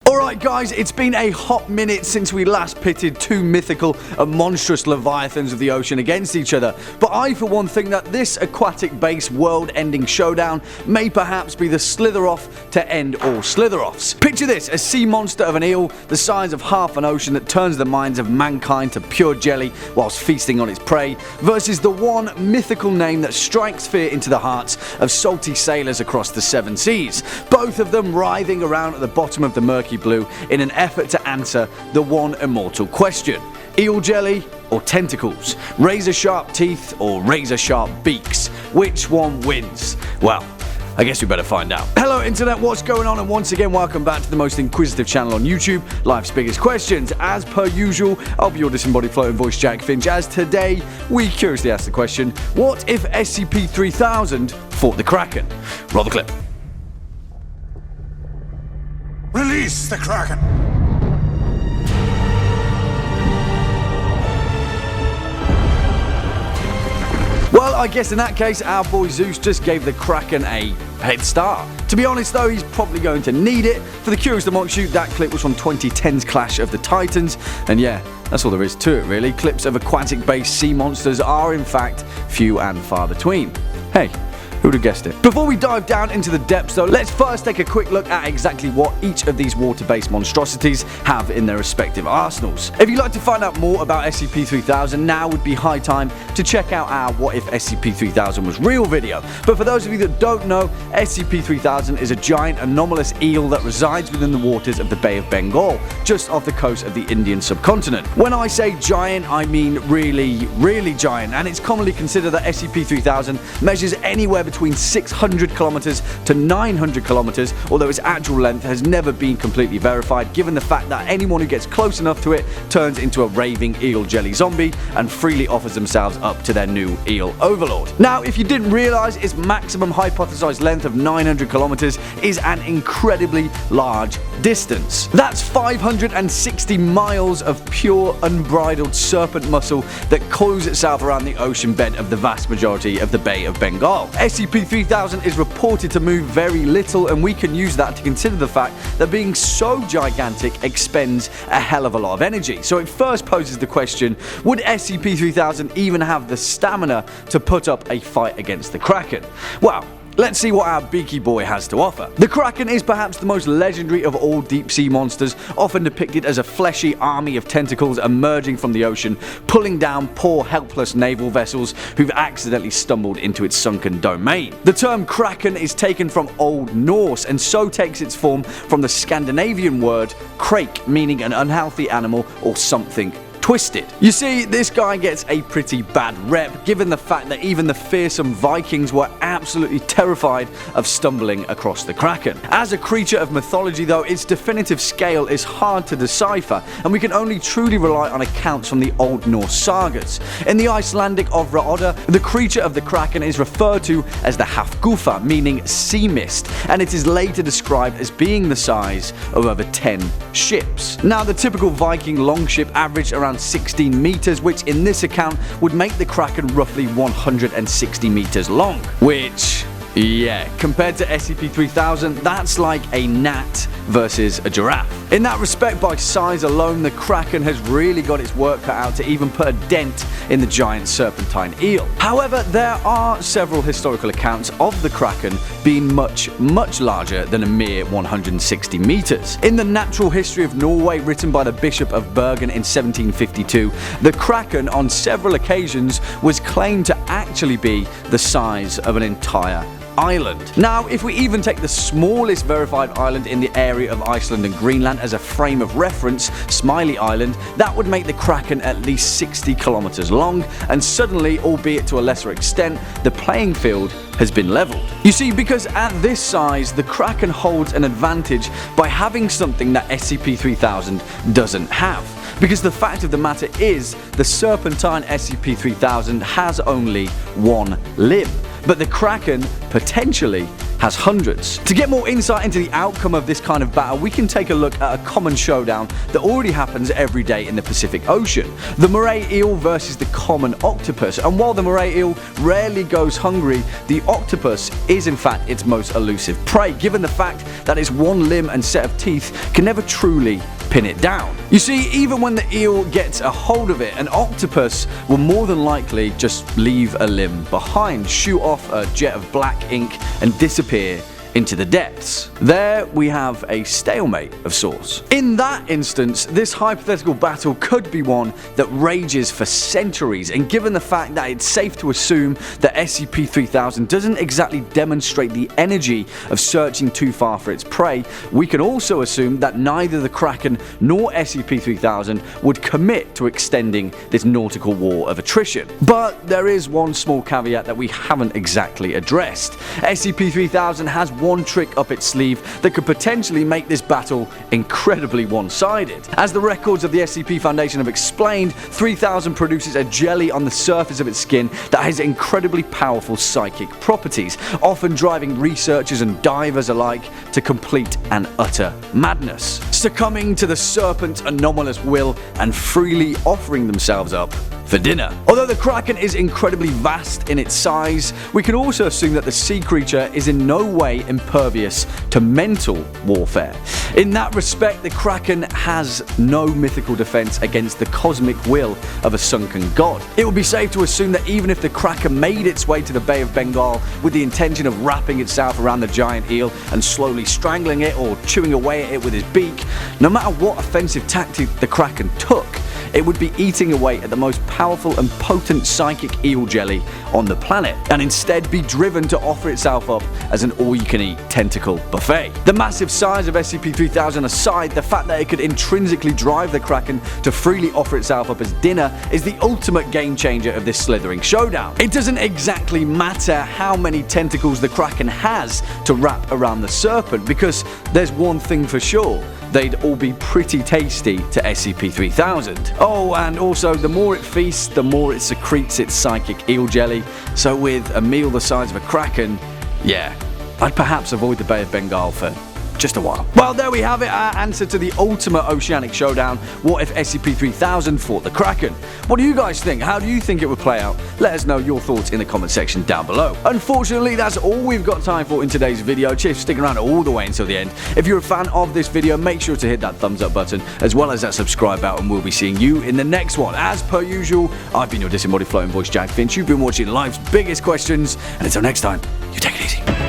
Alright guys, it's been a hot minute since we last pitted two mythical and monstrous leviathans of the ocean against each other, but I for one think that this aquatic-based world-ending showdown may perhaps be the slither-off to end all slither-offs. Picture this, a sea monster of an eel the size of half an ocean that turns the minds of mankind to pure jelly whilst feasting on its prey, versus the one mythical name that strikes fear into the hearts of salty sailors across the seven seas, both of them writhing around at the bottom of the murky blue in an effort to answer the one immortal question: eel jelly or tentacles? Razor sharp teeth or razor sharp beaks? Which one wins? Well, I guess we better find out. Hello internet, what's going on, and once again welcome back to the most inquisitive channel on YouTube, Life's Biggest Questions. As per usual, I'll be your disembodied floating voice Jack Finch, as today we curiously ask the question: what if SCP-3000 fought the Kraken? Roll the clip. Release the Kraken! Well, I guess in that case, our boy Zeus just gave the Kraken a head start. To be honest though, he's probably going to need it. For the curious amongst you, that clip was from 2010's Clash of the Titans, and yeah, that's all there is to it really. Clips of aquatic-based sea monsters are in fact few and far between. Hey, who'd have guessed it? Before we dive down into the depths though, let's first take a quick look at exactly what each of these water-based monstrosities have in their respective arsenals. If you'd like to find out more about SCP-3000, now would be high time to check out our What If SCP-3000 Was Real video. But for those of you that don't know, SCP-3000 is a giant anomalous eel that resides within the waters of the Bay of Bengal, just off the coast of the Indian subcontinent. When I say giant, I mean really, really giant, and it's commonly considered that SCP-3000 measures anywhere between 600 kilometers to 900 kilometers, although its actual length has never been completely verified, given the fact that anyone who gets close enough to it turns into a raving eel jelly zombie and freely offers themselves up to their new eel overlord. Now, if you didn't realize, its maximum hypothesized length of 900 kilometers is an incredibly large distance. That's 560 miles of pure unbridled serpent muscle that coils itself around the ocean bed of the vast majority of the Bay of Bengal. SCP-3000 is reported to move very little, and we can use that to consider the fact that being so gigantic expends a hell of a lot of energy. So it first poses the question, would SCP-3000 even have the stamina to put up a fight against the Kraken? Well, let's see what our beaky boy has to offer. The Kraken is perhaps the most legendary of all deep sea monsters, often depicted as a fleshy army of tentacles emerging from the ocean, pulling down poor helpless naval vessels who've accidentally stumbled into its sunken domain. The term Kraken is taken from Old Norse, and so takes its form from the Scandinavian word krake, meaning an unhealthy animal or something twisted. You see, this guy gets a pretty bad rep, given the fact that even the fearsome Vikings were absolutely terrified of stumbling across the Kraken. As a creature of mythology though, its definitive scale is hard to decipher, and we can only truly rely on accounts from the Old Norse sagas. In the Icelandic Ofraodr, the creature of the Kraken is referred to as the Hafgufa, meaning sea mist, and it is later described as being the size of over 10 ships. Now, the typical Viking longship averaged around 16 meters, which in this account would make the Kraken roughly 160 meters long, which, yeah, compared to SCP-3000, that's like a gnat versus a giraffe. In that respect, by size alone, the Kraken has really got its work cut out to even put a dent in the giant serpentine eel. However, there are several historical accounts of the Kraken being much, much larger than a mere 160 meters. In the Natural History of Norway, written by the Bishop of Bergen in 1752, the Kraken on several occasions was claimed to actually be the size of an entire island. Now, if we even take the smallest verified island in the area of Iceland and Greenland as a frame of reference, Smiley Island, that would make the Kraken at least 60 kilometers long, and suddenly, albeit to a lesser extent, the playing field has been leveled. You see, because at this size, the Kraken holds an advantage by having something that SCP-3000 doesn't have. Because the fact of the matter is, the serpentine SCP-3000 has only one limb, but the Kraken potentially has hundreds. To get more insight into the outcome of this kind of battle, we can take a look at a common showdown that already happens every day in the Pacific Ocean. The moray eel versus the common octopus, and while the moray eel rarely goes hungry, the octopus is in fact its most elusive prey, given the fact that its one limb and set of teeth can never truly pin it down. You see, even when the eel gets a hold of it, an octopus will more than likely just leave a limb behind, shoot off a jet of black ink and disappear into the depths. There we have a stalemate of sorts. In that instance, this hypothetical battle could be one that rages for centuries, and given the fact that it's safe to assume that SCP-3000 doesn't exactly demonstrate the energy of searching too far for its prey, we can also assume that neither the Kraken nor SCP-3000 would commit to extending this nautical war of attrition. But there is one small caveat that we haven't exactly addressed. SCP-3000 has one trick up its sleeve that could potentially make this battle incredibly one-sided. As the records of the SCP Foundation have explained, 3000 produces a jelly on the surface of its skin that has incredibly powerful psychic properties, often driving researchers and divers alike to complete and utter madness, succumbing to the serpent's anomalous will and freely offering themselves up for dinner. Although the Kraken is incredibly vast in its size, we can also assume that the sea creature is in no way impervious to mental warfare. In that respect, the Kraken has no mythical defense against the cosmic will of a sunken god. It would be safe to assume that even if the Kraken made its way to the Bay of Bengal with the intention of wrapping itself around the giant eel and slowly strangling it or chewing away at it with his beak, no matter what offensive tactic the Kraken took, it would be eating away at the most powerful and potent psychic eel jelly on the planet, and instead be driven to offer itself up as an all-you-can-eat tentacle buffet. The massive size of SCP-3000 aside, the fact that it could intrinsically drive the Kraken to freely offer itself up as dinner is the ultimate game changer of this slithering showdown. It doesn't exactly matter how many tentacles the Kraken has to wrap around the serpent, because there's one thing for sure: they'd all be pretty tasty to SCP-3000. Oh, and also, the more it feasts, the more it secretes its psychic eel jelly, so with a meal the size of a Kraken, yeah, I'd perhaps avoid the Bay of Bengal for just a while. Well, there we have it, our answer to the ultimate oceanic showdown. What if SCP-3000 fought the Kraken? What do you guys think? How do you think it would play out? Let us know your thoughts in the comment section down below. Unfortunately, that's all we've got time for in today's video. Cheers for sticking around all the way until the end. If you're a fan of this video, make sure to hit that thumbs up button as well as that subscribe button. We'll be seeing you in the next one. As per usual, I've been your disembodied floating voice, Jack Finch. You've been watching Life's Biggest Questions, and until next time, you take it easy.